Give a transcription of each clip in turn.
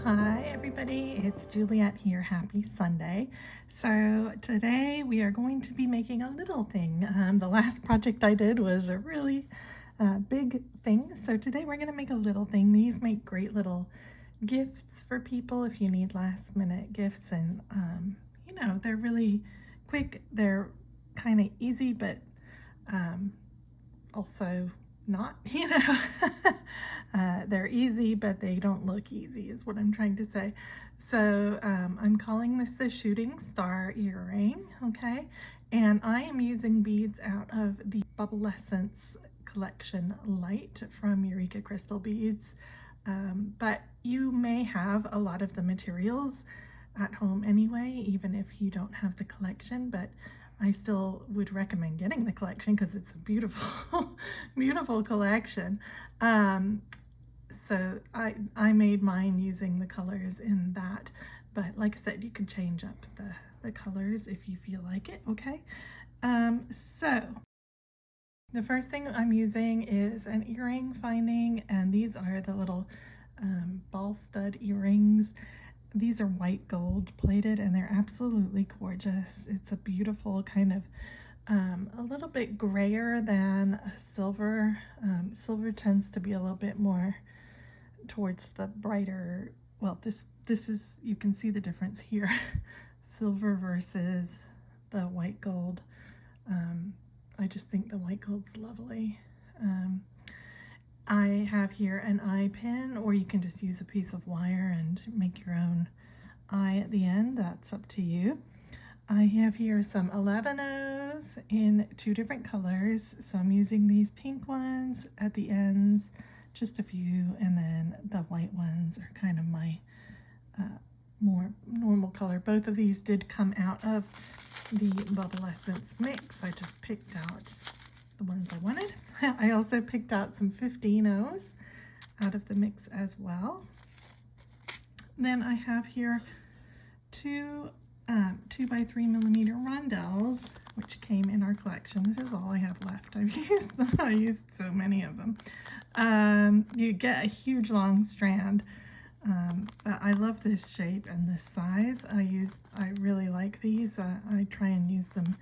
Hi everybody, it's Juliet here. Happy Sunday. So today we are going to be making a little thing. The last project I did was a really big thing. So today we're going to make a little thing. These make great little gifts for people if you need last minute gifts, and they're really quick. They're kind of easy, but also not, they're easy, but they don't look easy is what I'm trying to say. So I'm calling this the shooting star earring, okay? And I am using beads out of the Bubblescence collection Lite from Eureka Crystal Beads. But you may have a lot of the materials at home anyway, even if you don't have the collection, but I still would recommend getting the collection because it's a beautiful, beautiful collection. So I made mine using the colors in that, but like I said, you can change up the colors if you feel like it, okay? So the first thing I'm using is an earring finding, and these are the little ball stud earrings. These are white gold plated and they're absolutely gorgeous. It's a beautiful kind of a little bit grayer than a silver. Silver tends to be a little bit more towards the brighter, well, this is, you can see the difference here. Silver versus the white gold. I just think the white gold's lovely. I have here an eye pin, or you can just use a piece of wire and make your own eye at the end. That's up to you. I have here some 11-Os in 2 different colors. So I'm using these pink ones at the ends, just a few, and then the white ones are kind of my more normal color. Both of these did come out of the Bubblescence mix. I just picked out the ones I wanted. I also picked out some 15-Os out of the mix as well. Then I have here two 2x3mm Rondelles, which came in our collection. This is all I have left. I used so many of them. You get a huge long strand, but I love this shape and this size. I really like these. I try and use them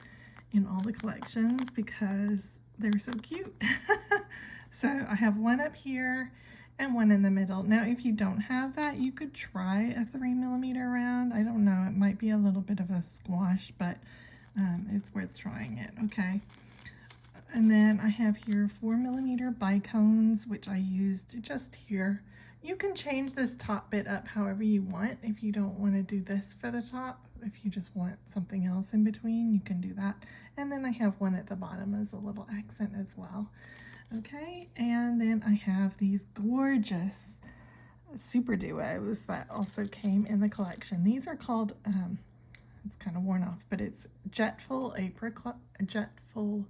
in all the collections because they're so cute. So I have one up here and one in the middle. Now, if you don't have that, you could try a 3mm round. I don't know, it might be a little bit of a squash, but it's worth trying it, okay? And then I have here 4mm Bicones, which I used just here. You can change this top bit up however you want. If you don't want to do this for the top, if you just want something else in between, you can do that. And then I have one at the bottom as a little accent as well. Okay, and then I have these gorgeous SuperDuos that also came in the collection. These are called, it's kind of worn off, but it's Jetful Apricot. Jetful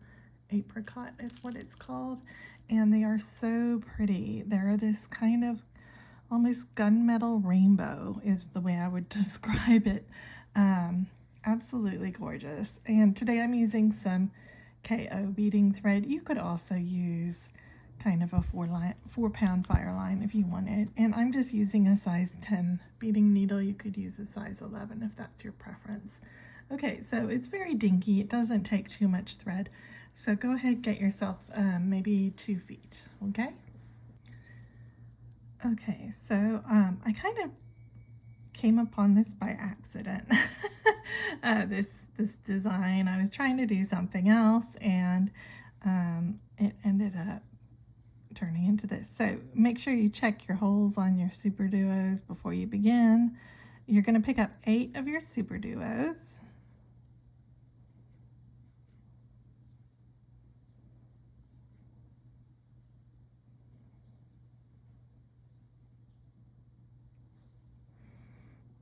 Apricot is what it's called. And they are so pretty. They're this kind of almost gunmetal rainbow is the way I would describe it. Absolutely gorgeous. And today I'm using some KO beading thread. You could also use kind of a 4-pound fire line if you wanted. And I'm just using a size 10 beading needle. You could use a size 11 if that's your preference. Okay, so it's very dinky. It doesn't take too much thread. So go ahead, get yourself maybe 2 feet, okay? Okay, so I kind of came upon this by accident. This design, I was trying to do something else, and it ended up turning into this. So make sure you check your holes on your SuperDuos before you begin. You're going to pick up 8 of your SuperDuos.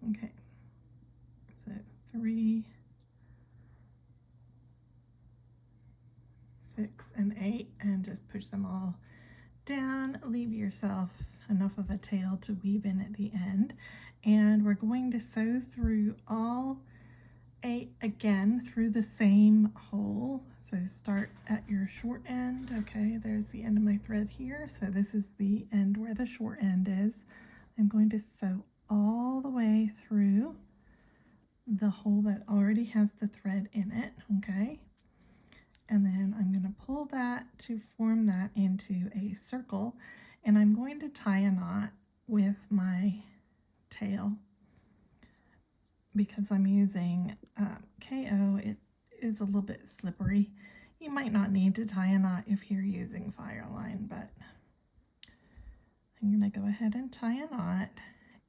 Okay, so 3, 6, and 8, and just push them all down. Leave yourself enough of a tail to weave in at the end, and we're going to sew through all 8 again through the same hole. So start at your short end. Okay, there's the end of my thread here. So this is the end where the short end is. I'm going to sew all the way through the hole that already has the thread in it, okay? And then I'm going to pull that to form that into a circle, and I'm going to tie a knot with my tail because I'm using KO. It is a little bit slippery. You might not need to tie a knot if you're using Fireline, but I'm going to go ahead and tie a knot.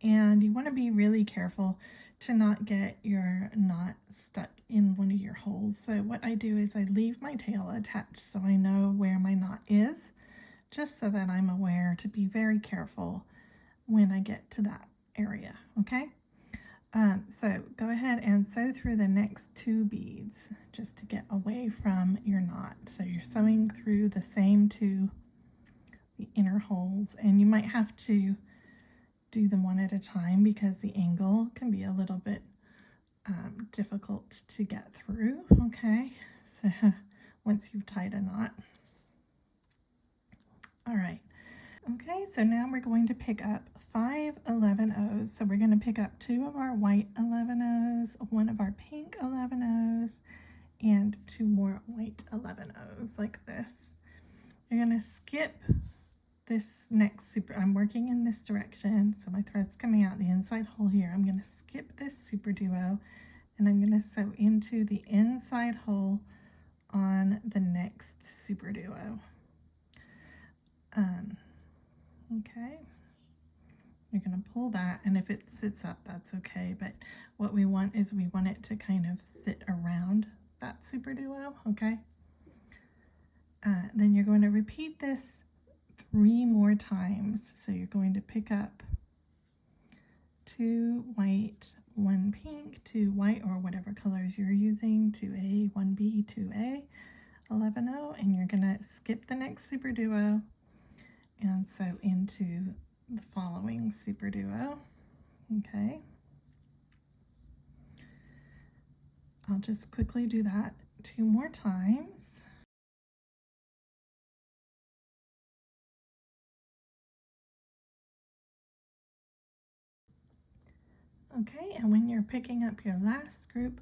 And you want to be really careful to not get your knot stuck in one of your holes. So what I do is I leave my tail attached so I know where my knot is, just so that I'm aware to be very careful when I get to that area, okay? So go ahead and sew through the next 2 beads just to get away from your knot. So you're sewing through the same 2, the inner holes, and you might have to do them one at a time because the angle can be a little bit difficult to get through, okay? So once you've tied a knot. All right. Okay, so now we're going to pick up 5 11-0s. So we're going to pick up 2 of our white 11-0s, 1 of our pink 11-0s, and 2 more white 11-0s like this. You're going to skip this next I'm working in this direction, so my thread's coming out the inside hole here. I'm going to skip this SuperDuo, and I'm going to sew into the inside hole on the next SuperDuo. Okay, you're going to pull that, and if it sits up, that's okay, but what we want is we want it to kind of sit around that SuperDuo, okay? Then you're going to repeat this 3 more times. So you're going to pick up 2 white, 1 pink, 2 white, or whatever colors you're using, 2A, 1B, 2A, 11-0, and you're going to skip the next SuperDuo and sew into the following SuperDuo, okay? I'll just quickly do that 2 more times. Okay, and when you're picking up your last group,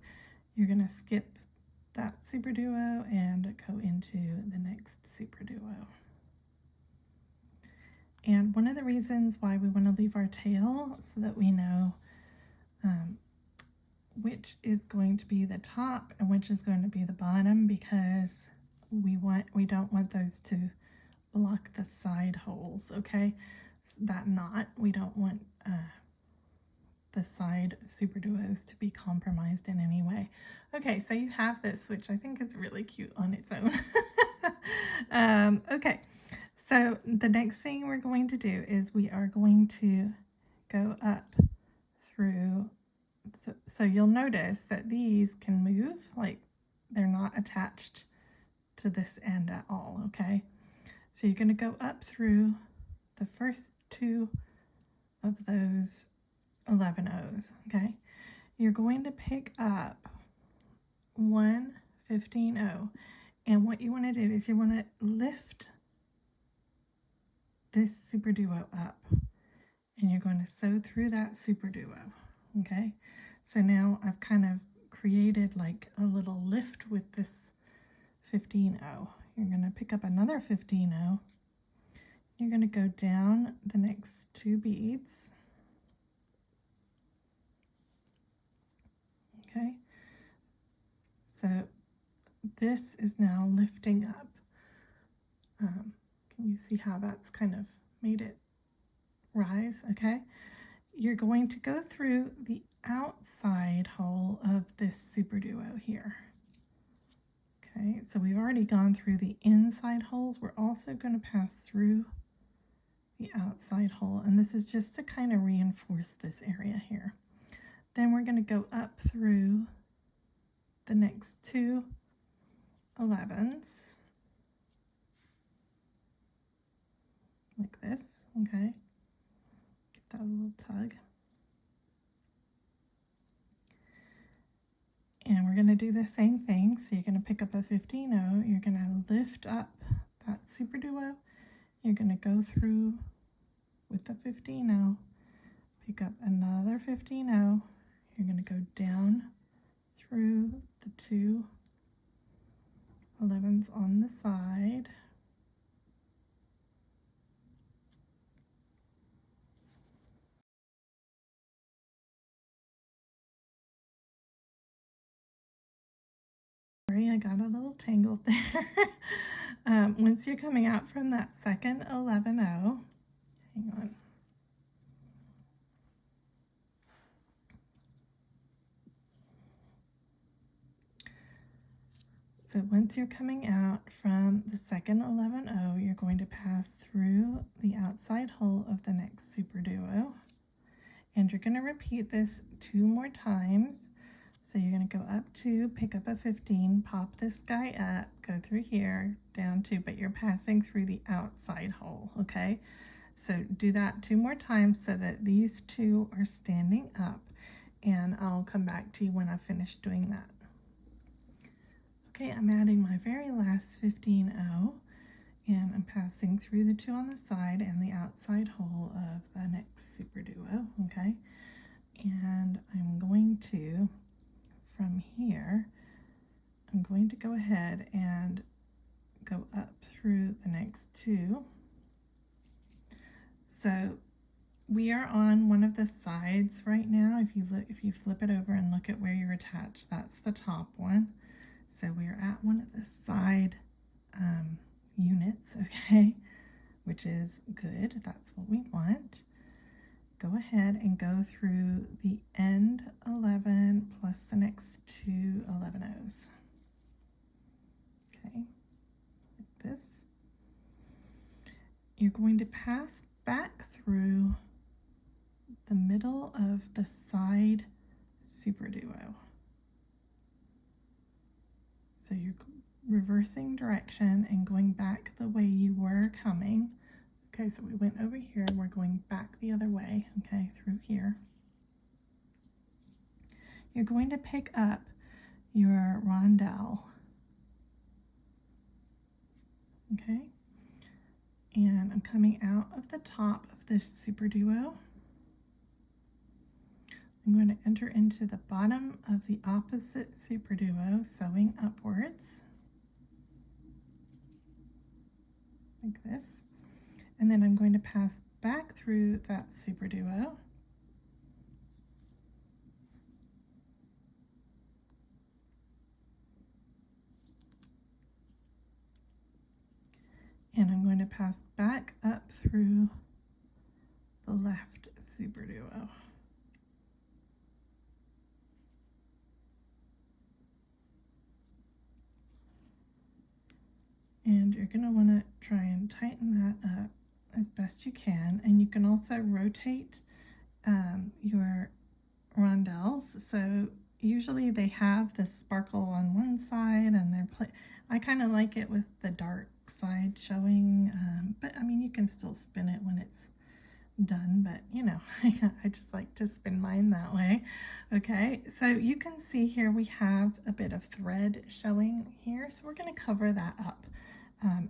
you're going to skip that SuperDuo and go into the next SuperDuo. And one of the reasons why we want to leave our tail so that we know which is going to be the top and which is going to be the bottom, because we don't want those to block the side holes, okay? So that knot, we don't want the side SuperDuos to be compromised in any way. Okay, so you have this, which I think is really cute on its own. Okay, so the next thing we're going to do is we are going to go up through, so you'll notice that these can move, like they're not attached to this end at all, okay? So you're going to go up through the first 2 of those 11-0s, okay? You're going to pick up 1 15-0, and what you want to do is you want to lift this SuperDuo up, and you're going to sew through that SuperDuo, okay? So now I've kind of created like a little lift with this 15-0. You're going to pick up another 15-0. You're going to go down the next 2 beads. Okay, so this is now lifting up. Can you see how that's kind of made it rise? Okay, you're going to go through the outside hole of this SuperDuo here. Okay, so we've already gone through the inside holes. We're also going to pass through the outside hole, and this is just to kind of reinforce this area here. Then we're going to go up through the next 2 11s like this, okay? Give that a little tug. And we're going to do the same thing. So you're going to pick up a 15-0, you're going to lift up that SuperDuo, you're going to go through with the 15-0, pick up another 15-0. You're going to go down through the 2 11s on the side. Sorry, I got a little tangled there. Once you're coming out from that second 11-0, hang on. So once you're coming out from the second 11-0, you're going to pass through the outside hole of the next SuperDuo. And you're going to repeat this 2 more times. So you're going to go up 2, pick up a 15, pop this guy up, go through here, down 2, but you're passing through the outside hole, okay? So do that 2 more times so that these 2 are standing up, and I'll come back to you when I finish doing that. Okay, I'm adding my very last 15-0, and I'm passing through the 2 on the side and the outside hole of the next SuperDuo, okay? And I'm going to, from here, I'm going to go ahead and go up through the next 2. So we are on one of the sides right now. If you flip it over and look at where you're attached, that's the top one. So we're at one of the side units, okay, which is good. That's what we want. Go ahead and go through the end 11 plus the next 2 11-0s. Okay, like this. You're going to pass back through the middle of the side SuperDuo. So you're reversing direction and going back the way you were coming. Okay, so we went over here and we're going back the other way, okay, through here. You're going to pick up your rondelle, okay? And I'm coming out of the top of this SuperDuo. I'm going to enter into the bottom of the opposite SuperDuo, sewing upwards, like this. And then I'm going to pass back through that SuperDuo. And I'm going to pass back up through the left SuperDuo. And you're going to want to try and tighten that up as best you can. And you can also rotate your rondelles. So usually they have the sparkle on one side, and I kind of like it with the dark side showing, but I mean, you can still spin it when it's done, but you know, I just like to spin mine that way. Okay, so you can see here we have a bit of thread showing here, so we're going to cover that up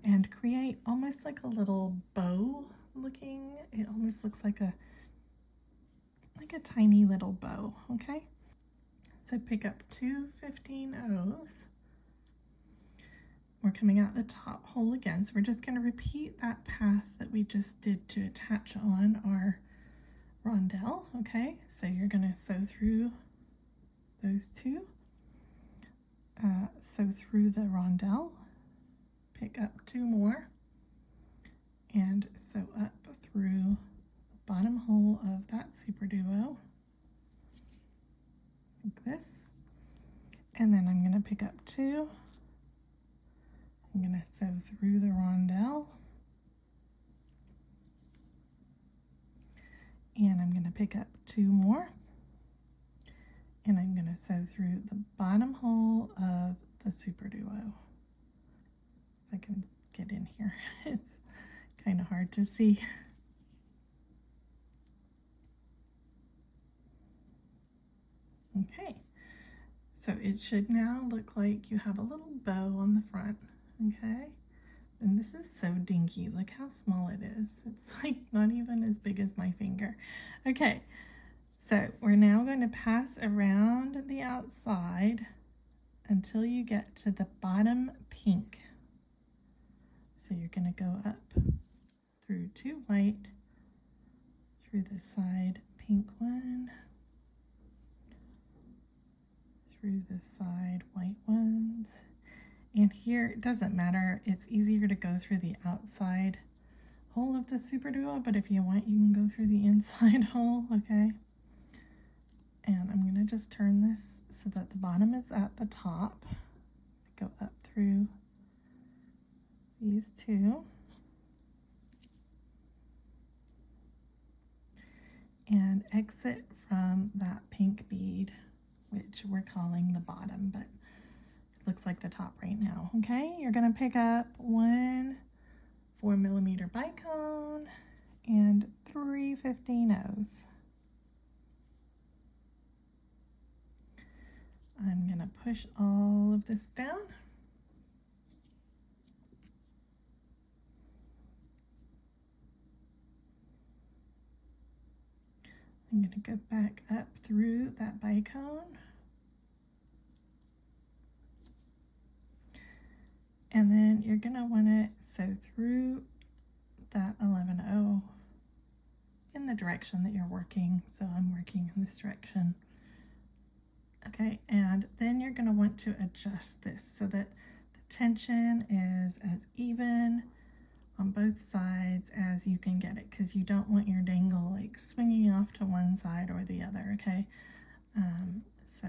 and create almost like a little bow looking. It almost looks like a tiny little bow. Okay, so pick up 2 15-0s. We're coming out the top hole again, so we're just going to repeat that path that we just did to attach on our rondelle. Okay, so you're going to sew through those 2, sew through the rondelle, pick up 2 more, and sew up through the bottom hole of that SuperDuo, like this. And then I'm going to pick up 2. I'm going to sew through the rondelle, and I'm going to pick up 2 more, and I'm going to sew through the bottom hole of the SuperDuo. If I can get in here, it's kind of hard to see. Okay, so it should now look like you have a little bow on the front. Okay, And this is so dinky. Look how small it is. It's like not even as big as my finger. Okay, so we're now going to pass around the outside until you get to the bottom pink. So you're going to go up through 2 white, through the side pink one, through the side white ones. And here, it doesn't matter, it's easier to go through the outside hole of the SuperDuo, but if you want, you can go through the inside hole, okay? And I'm gonna just turn this so that the bottom is at the top. Go up through these 2. And exit from that pink bead, which we're calling the bottom, but looks like the top right now. Okay, you're going to pick up 1 4mm bicone and 3 15-0s. I'm going to push all of this down. I'm going to go back up through that bicone. And then you're going to want to sew through that 11-0 in the direction that you're working. So I'm working in this direction. Okay, and then you're going to want to adjust this so that the tension is as even on both sides as you can get it, because you don't want your dangle like swinging off to one side or the other, okay? So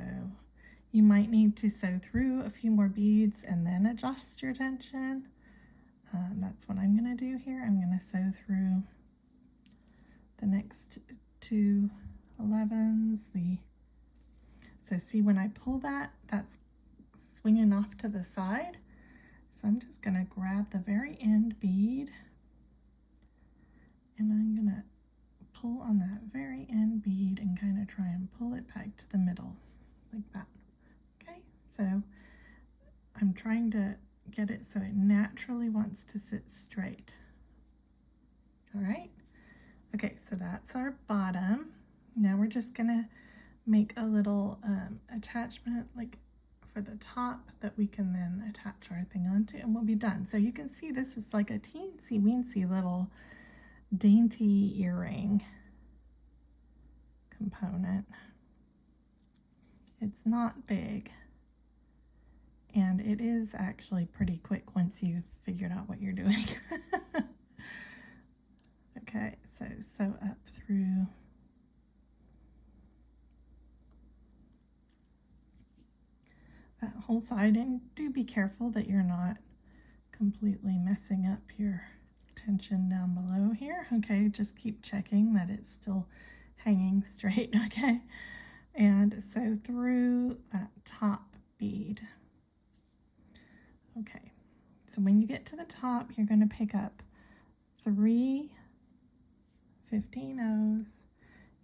you might need to sew through a few more beads and then adjust your tension. That's what I'm going to do here. I'm going to sew through the next 2 11s. So see, when I pull that, that's swinging off to the side. So I'm just going to grab the very end bead and I'm going to pull on that very end bead and kind of try and pull it back to the middle like that. Okay, so I'm trying to get it so it naturally wants to sit straight. All right, okay, so that's our bottom. Now we're just gonna make a little attachment like for the top that we can then attach our thing onto, and we'll be done. So you can see this is like a teensy weensy little dainty earring component. It's not big, and it is actually pretty quick once you've figured out what you're doing. Okay, so sew up through that whole side, and do be careful that you're not completely messing up your tension down below here. Okay, just keep checking that it's still hanging straight, okay? And sew through that top bead. Okay, so when you get to the top, you're going to pick up 3 15-0s.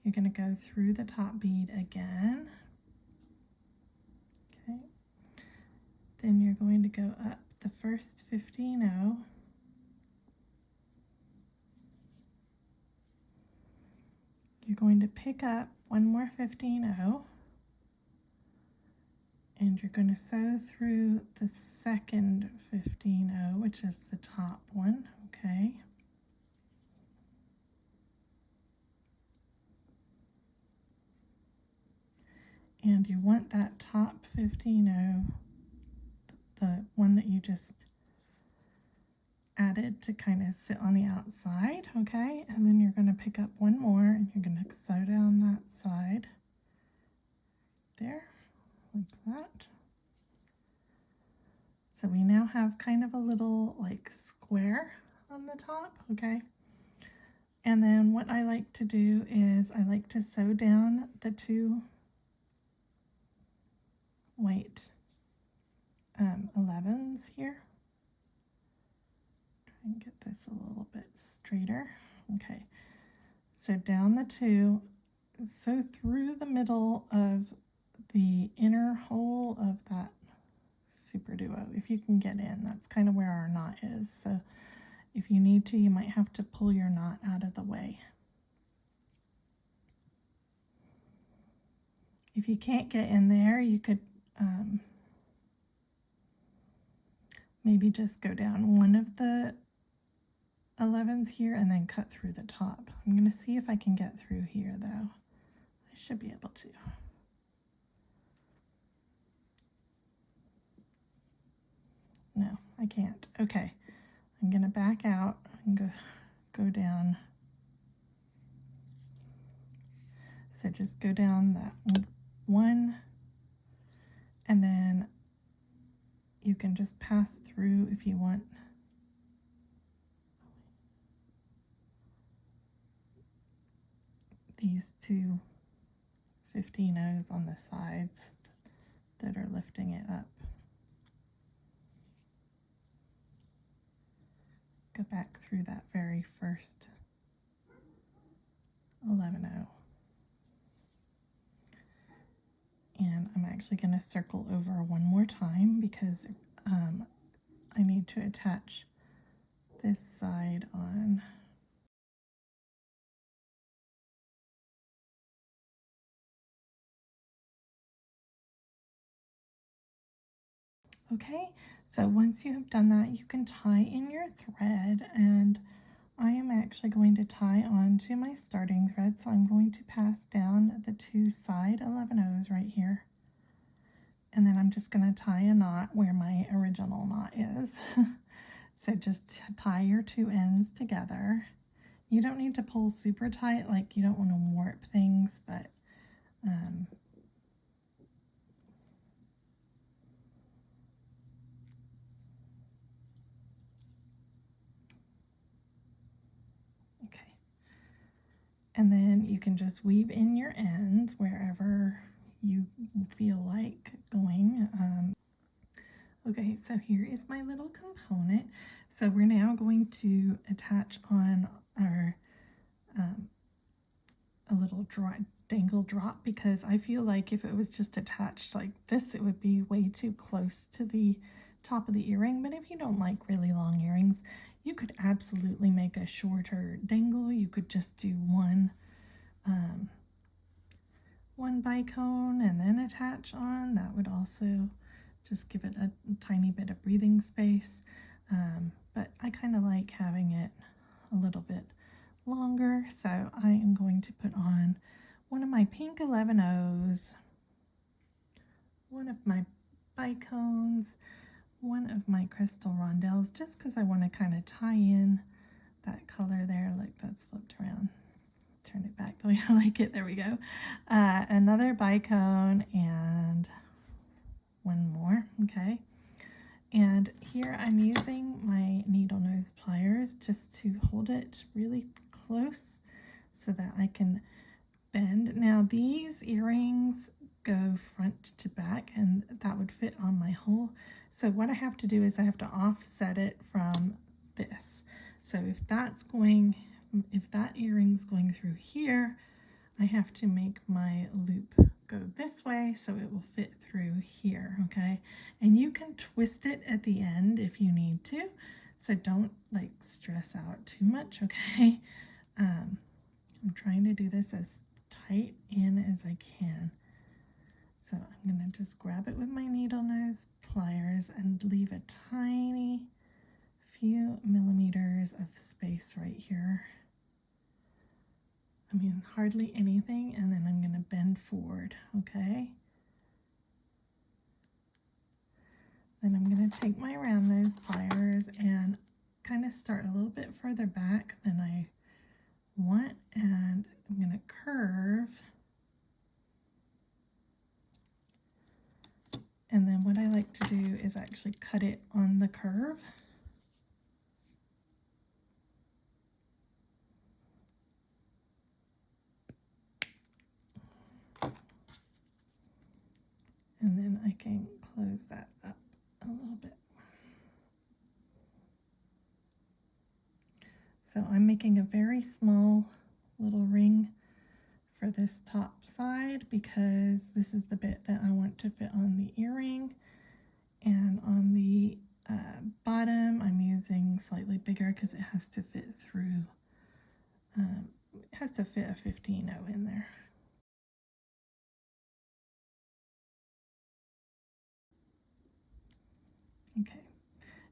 You're going to go through the top bead again. Okay, then you're going to go up the first 15-0. You're going to pick up 1 more 15-0, and you're going to sew through the second 15-0, which is the top one, okay? And you want that top 15-0, the one that you just added, to kind of sit on the outside, okay? And then you're going to pick up 1 more and you're going to sew down that side there, like that. So we now have kind of a little like square on the top, okay? And then what I like to do is I like to sew down the 2 white 11s here. Try and get this a little bit straighter. Okay, so down the 2, sew through the middle of the inner hole of that SuperDuo if you can get in. That's kind of where our knot is. So if you need to, you might have to pull your knot out of the way. If you can't get in there, you could maybe just go down one of the 11s here and then cut through the top. I'm going to see if I can get through here though. I should be able to. No, I can't. Okay, I'm going to back out and go down. So just go down that one, and then you can just pass through if you want. These two 15-0s on the sides that are lifting it up. Go back through that very first 11-0. And I'm actually going to circle over one more time because I need to attach this side on. Okay, so once you have done that, you can tie in your thread, and I am actually going to tie on to my starting thread, so I'm going to pass down the two side 11-0s right here, and then I'm just going to tie a knot where my original knot is. So just tie your two ends together. You don't need to pull super tight, like you don't want to warp things, but okay. And then you can just weave in your ends wherever you feel like going. Okay, so here is my little component. So we're now going to attach on our a little dangle drop, because I feel like if it was just attached like this, it would be way too close to the top of the earring. But if you don't like really long earrings, you could absolutely make a shorter dangle. You could just do one bicone and then attach on. That would also just give it a tiny bit of breathing space. But I kind of like having it a little bit longer, so I am going to put on one of my pink 11-0s, one of my Bicones, one of my crystal Rondelles, just because I want to kind of tie in that color there. Look, that's flipped around. Turn it back the way I like it. There we go. Another Bicone and one more. Okay. And here I'm using my needle nose pliers just to hold it really close so that I can bend. Now these earrings go front to back, and that would fit on my hole. So what I have to do is I have to offset it from this. So if that earring's going through here, I have to make my loop go this way so it will fit through here, okay? And you can twist it at the end if you need to, so don't like stress out too much, okay? I'm trying to do this as tight in as I can. So I'm gonna just grab it with my needle nose pliers and leave a tiny few millimeters of space right here. I mean, hardly anything, and then I'm going to bend forward, okay? Then I'm going to take my round nose pliers and kind of start a little bit further back than I want, and I'm going to curve. And then what I like to do is actually cut it on the curve. And then I can close that up a little bit. So I'm making a very small little ring for this top side because this is the bit that I want to fit on the earring. And something slightly bigger because it has to fit through, it has to fit a 15-0 in there. Okay,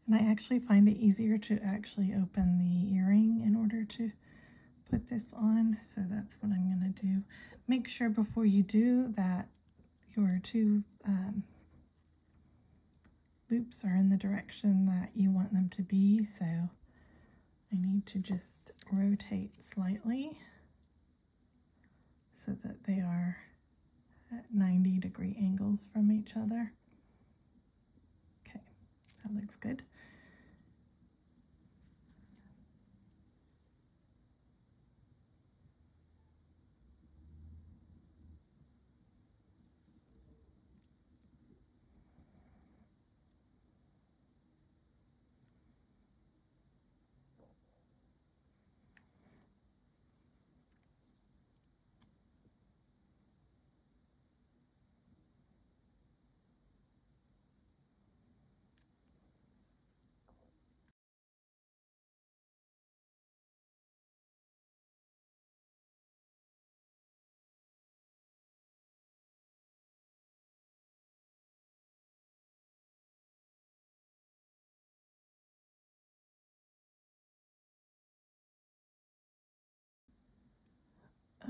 and I actually find it easier to actually open the earring in order to put this on, so that's what I'm going to do. Make sure before you do that your two loops are in the direction that you want them to be, so I need to just rotate slightly so that they are at 90-degree angles from each other. Okay, that looks good.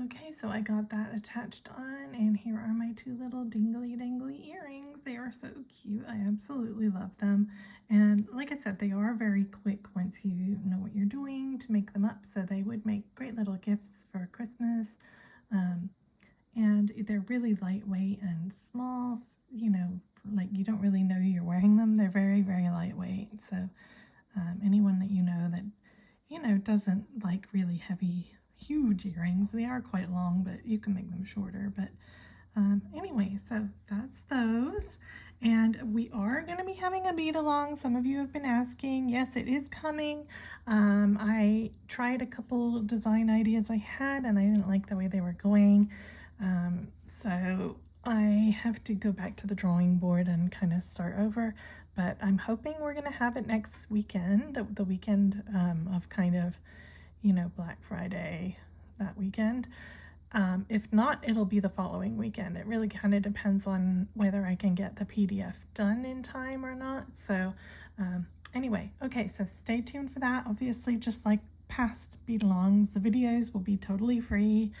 Okay, so I got that attached on, and here are my two little dingly dangly earrings. They are so cute. I absolutely love them. And like I said, they are very quick once you know what you're doing to make them up, so they would make great little gifts for Christmas. And they're really lightweight and small, you know, like you don't really know you're wearing them. They're very, very lightweight. So anyone that you know doesn't like really heavy, huge earrings, they are quite long, but you can make them shorter. But anyway, so that's those. And we are going to be having a bead along. Some of you have been asking. Yes, it is coming. I tried a couple design ideas I had, and I didn't like the way they were going. So I have to go back to the drawing board and kind of start over. But I'm hoping we're going to have it next weekend, the weekend of kind of, you know, Black Friday, that weekend. If not, it'll be the following weekend. It really kind of depends on whether I can get the PDF done in time or not. So anyway, okay, so stay tuned for that. Obviously, just like past bead alongs, the videos will be totally free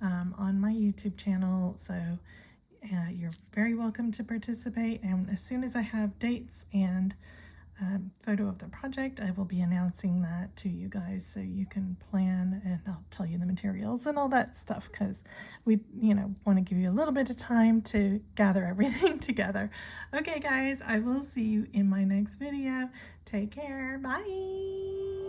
on my YouTube channel. So you're very welcome to participate. And as soon as I have dates and photo of the project, I will be announcing that to you guys so you can plan, and I'll tell you the materials and all that stuff, because we, you know, want to give you a little bit of time to gather everything together. Okay guys, I will see you in my next video. Take care. Bye.